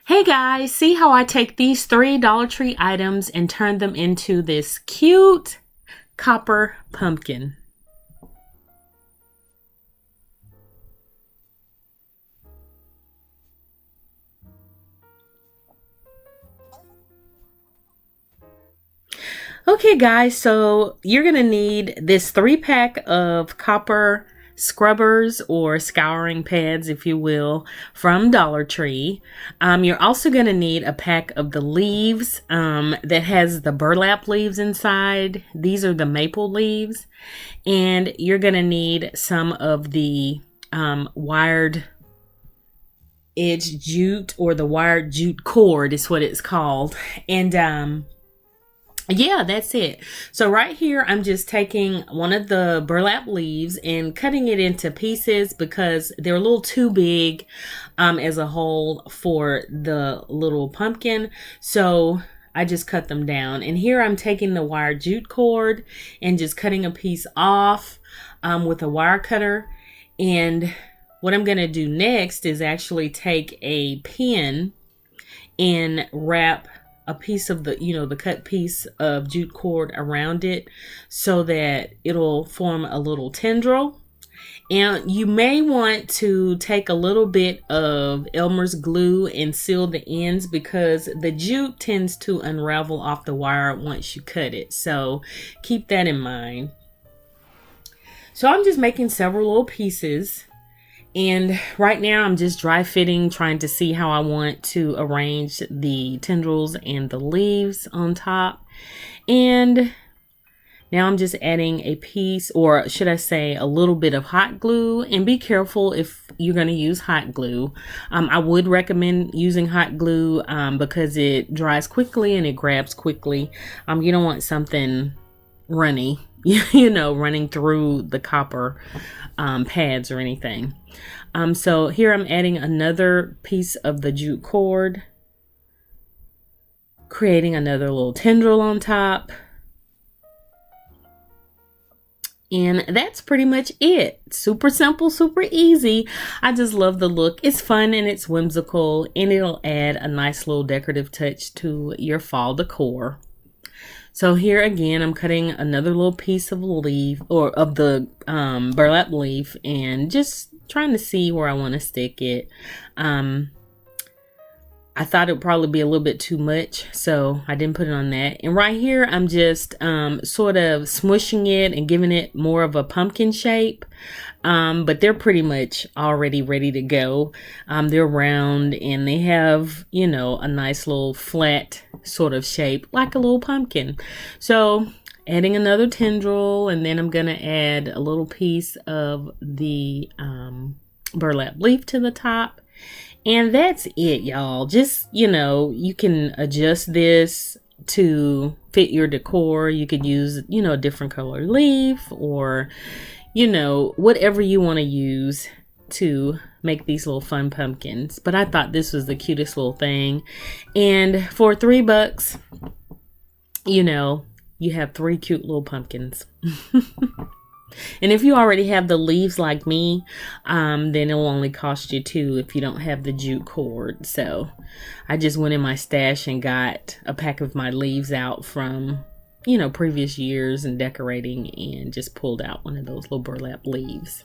Hey guys, see how I take these three Dollar Tree items and turn them into this cute copper pumpkin. Okay guys, so you're gonna need this 3-pack of copper scrubbers or scouring pads, if you will, from Dollar Tree. You're also gonna need a pack of the leaves that has the burlap leaves inside. These are the maple leaves. And you're gonna need some of the wired edge jute, or the wired jute cord is what it's called. And yeah, that's it. So right here, I'm just taking one of the burlap leaves and cutting it into pieces because they're a little too big as a whole for the little pumpkin. So I just cut them down. And here I'm taking the wire jute cord and just cutting a piece off with a wire cutter. And what I'm going to do next is actually take a pin and wrap a piece of the cut piece of jute cord around it so that it'll form a little tendril. And you may want to take a little bit of Elmer's glue and seal the ends because the jute tends to unravel off the wire once you cut it. So keep that in mind. So I'm just making several little pieces. And right now I'm just dry fitting, trying to see how I want to arrange the tendrils and the leaves on top. And now I'm just adding a piece, or should I say a little bit of hot glue. And be careful if you're going to use hot glue. I would recommend using hot glue because it dries quickly and it grabs quickly. You don't want something runny, running through the copper pads or anything. So here I'm adding another piece of the jute cord, creating another little tendril on top. And that's pretty much it. Super simple, super easy. I just love the look. It's fun and it's whimsical, and it'll add a nice little decorative touch to your fall decor. So here again, I'm cutting another little piece of leaf, or of the burlap leaf, and just trying to see where I want to stick it. I thought it would probably be a little bit too much, so I didn't put it on that. And right here, I'm just sort of smushing it and giving it more of a pumpkin shape. But they're pretty much already ready to go. They're round and they have, a nice little flat sort of shape, like a little pumpkin. So adding another tendril, and then I'm going to add a little piece of the burlap leaf to the top. And that's it, y'all. Just, you can adjust this to fit your decor. You could use, a different color leaf, or, whatever you want to use to make these little fun pumpkins. But I thought this was the cutest little thing. And for $3, you have 3 cute little pumpkins. And if you already have the leaves like me, then it'll only cost you 2 if you don't have the jute cord. So I just went in my stash and got a pack of my leaves out from, previous years and decorating, and just pulled out one of those little burlap leaves.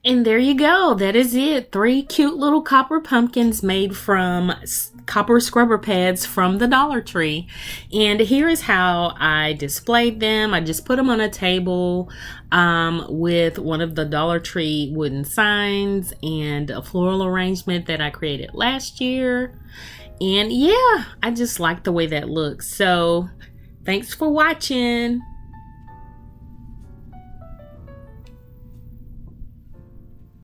And there you go. That is it. 3 cute little copper pumpkins made from copper scrubber pads from the Dollar Tree. And here is how I displayed them. I just put them on a table with one of the Dollar Tree wooden signs and a floral arrangement that I created last year. And yeah, I just like the way that looks. So thanks for watching.